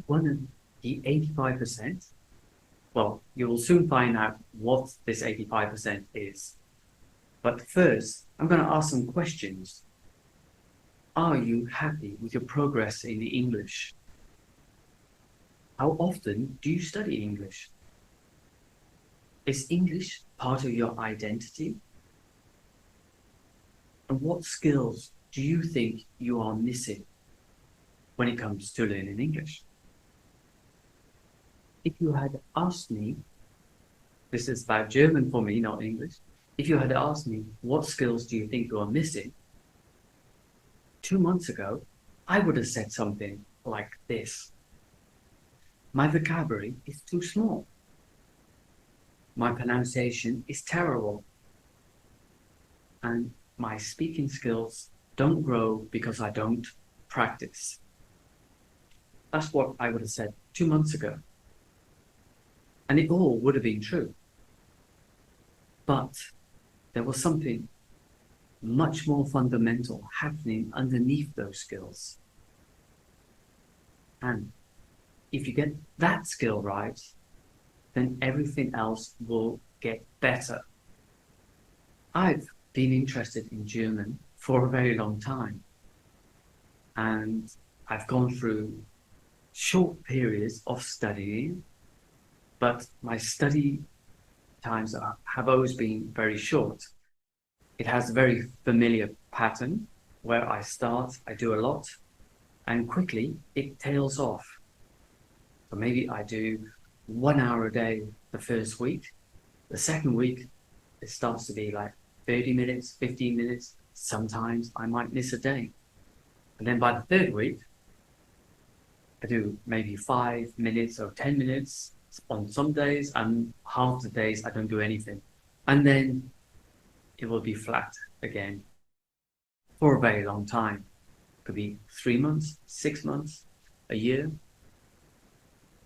one of the 85%, well, you'll soon find out what this 85% is. But first, I'm going to ask some questions. Are you happy with your progress in the English? How often do you study English? Is English part of your identity? And what skills do you think you are missing when it comes to learning English? If you had asked me, this is about German for me, not English. If you had asked me, what skills do you think you are missing? 2 months ago, I would have said something like this. My vocabulary is too small. My pronunciation is terrible. And my speaking skills don't grow because I don't practice. That's what I would have said 2 months ago. And it all would have been true. But there was something much more fundamental happening underneath those skills. And if you get that skill right, then everything else will get better. I've been interested in German for a very long time. And I've gone through short periods of studying, but my study times have always been very short. It has a very familiar pattern where I start, I do a lot, and quickly it tails off. So maybe I do 1 hour a day the first week. The second week, it starts to be like 30 minutes, 15 minutes. Sometimes I might miss a day. And then by the third week, I do maybe 5 minutes or 10 minutes on some days, and half the days I don't do anything. And then it will be flat again for a very long time. It could be 3 months, 6 months, a year.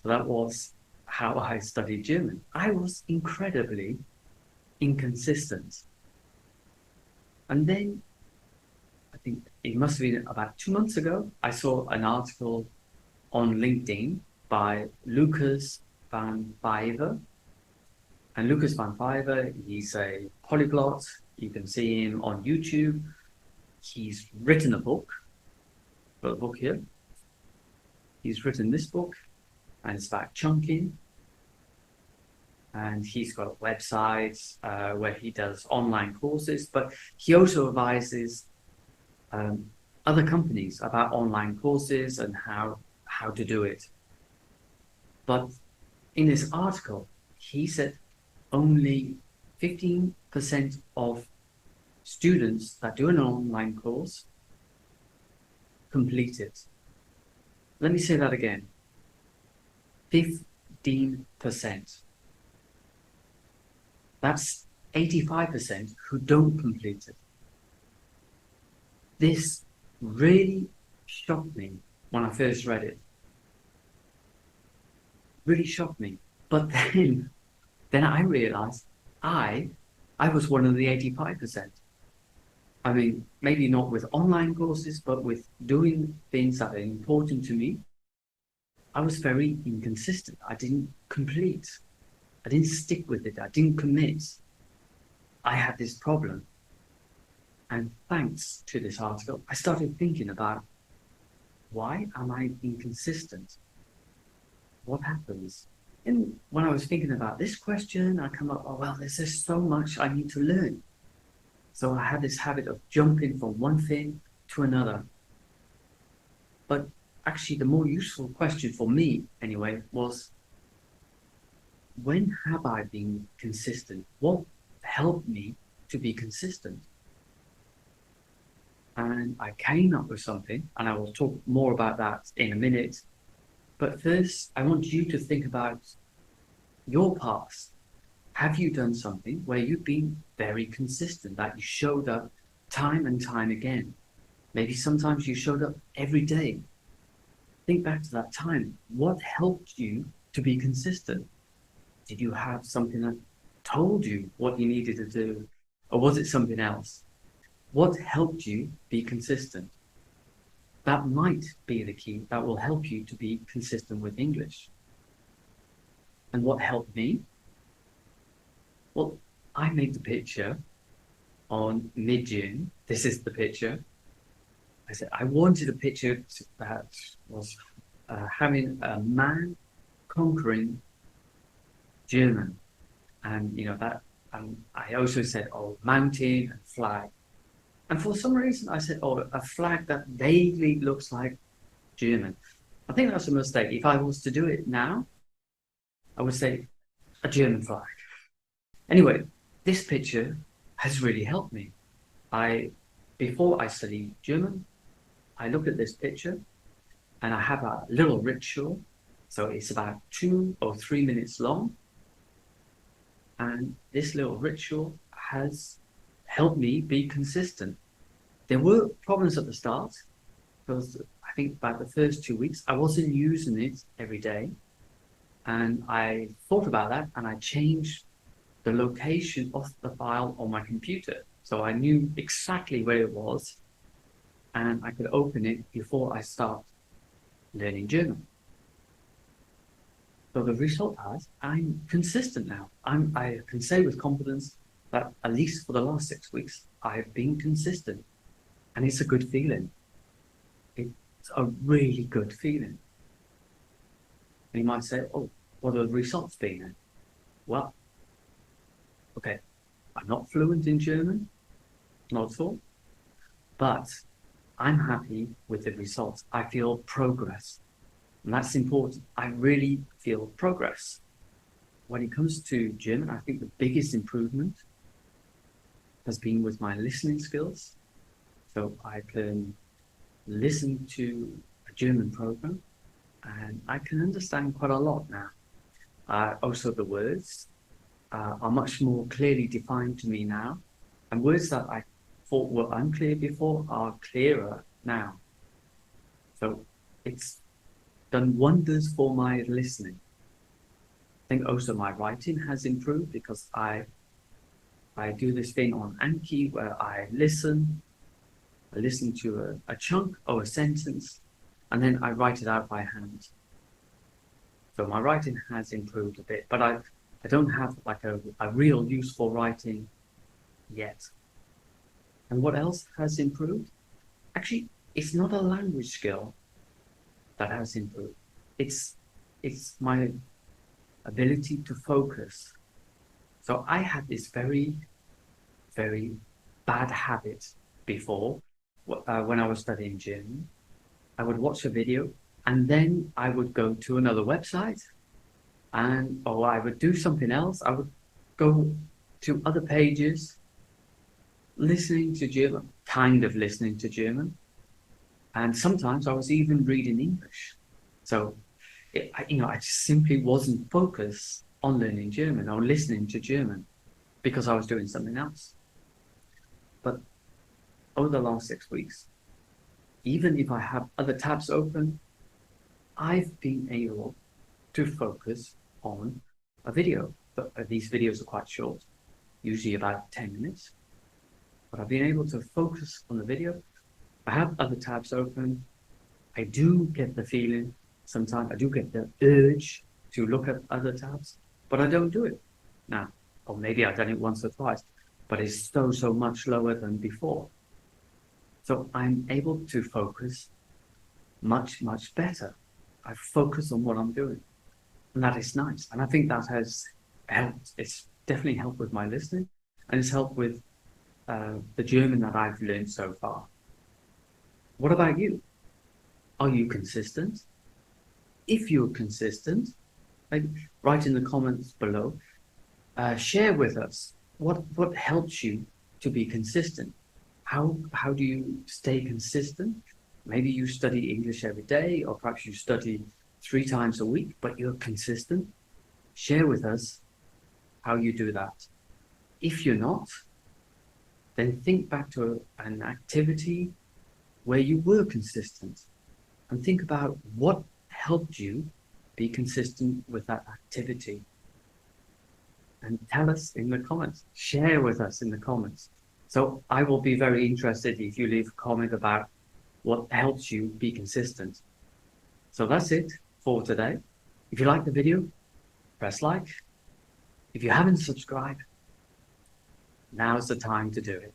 So that was how I studied German. I was incredibly inconsistent. And then I think it must have been about 2 months ago, I saw an article on LinkedIn by Lucas van Vijver. And Lucas van Vijver, he's a polyglot. You can see him on YouTube. He's written a book. Got a book here. He's written this book, and it's about chunking. And he's got websites where he does online courses, but he also advises other companies about online courses and how to do it. But in this article, he said only 15% of students that do an online course complete it. Let me say that again. 15%. That's 85% who don't complete it. This really shocked me when I first read it. Really shocked me. But then I realized I was one of the 85%. I mean, maybe not with online courses, but with doing things that are important to me. I was very inconsistent. I didn't complete. I didn't stick with it. I didn't commit. I had this problem. And thanks to this article, I started thinking about, why am I inconsistent? What happens? And when I was thinking about this question, I come up, oh, well, there's just so much I need to learn. So I had this habit of jumping from one thing to another. But actually, the more useful question for me, anyway, was, when have I been consistent? What helped me to be consistent? And I came up with something, and I will talk more about that in a minute. But first, I want you to think about your past. Have you done something where you've been very consistent, that you showed up time and time again? Maybe sometimes you showed up every day. Think back to that time. What helped you to be consistent? Did you have something that told you what you needed to do? Or was it something else? What helped you be consistent? that might be the key that will help you to be consistent with English. And what helped me? Well, I made the picture on mid-June. This is the picture. I said I wanted a picture that was having a man conquering German, and that. And I also said, oh, mountain and flag. And for some reason, I said, oh, a flag that vaguely looks like German. I think that's a mistake. If I was to do it now, I would say a German flag. Anyway, this picture has really helped me. Before I studied German, I look at this picture and I have a little ritual. So it's about 2 or 3 minutes long. And this little ritual has helped me be consistent. There were problems at the start because I think about the first 2 weeks, I wasn't using it every day. And I thought about that and I changed the location of the file on my computer. So I knew exactly where it was and I could open it before I start learning German. So the result is I'm consistent now. I can say with confidence that at least for the last 6 weeks, I've been consistent. And it's a good feeling. It's a really good feeling. And you might say, oh, what are the results been? Well, okay, I'm not fluent in German, not at all, but I'm happy with the results. I feel progress. And that's important. I really feel progress. When it comes to German, I think the biggest improvement has been with my listening skills. So I can listen to a German program and I can understand quite a lot now. Also, the words are much more clearly defined to me now. And words that I thought were unclear before are clearer now. So it's done wonders for my listening. I think also my writing has improved because I do this thing on Anki where I listen to a chunk or a sentence, and then I write it out by hand. So my writing has improved a bit, but I don't have like a real use for writing yet. And what else has improved? Actually, it's not a language skill that has improved. It's my ability to focus. So I had this very, very bad habit before when I was studying German. I would watch a video and then I would go to another website or I would do something else. I would go to other pages, listening to German, kind of listening to German. And sometimes I was even reading English. So, I just simply wasn't focused on learning German or listening to German because I was doing something else. But over the last 6 weeks, even if I have other tabs open, I've been able to focus on a video. But these videos are quite short, usually about 10 minutes. But I've been able to focus on the video. I have other tabs open. I do get the feeling, sometimes I do get the urge to look at other tabs, but I don't do it now. Or maybe I've done it once or twice, but it's so much lower than before. So I'm able to focus much better. I focus on what I'm doing. And that is nice. And I think that has helped. It's definitely helped with my listening and it's helped with the German that I've learned so far. What about you? Are you consistent? If you're consistent, write in the comments below. Share with us what helps you to be consistent. How do you stay consistent? Maybe you study English every day, or perhaps you study 3 times a week, but you're consistent. Share with us how you do that. If you're not, then think back to an activity where you were consistent and think about what helped you be consistent with that activity. And tell us in the comments, share with us in the comments. So I will be very interested if you leave a comment about what helps you be consistent. So that's it for today. If you like the video, press like. If you haven't subscribed, now's the time to do it.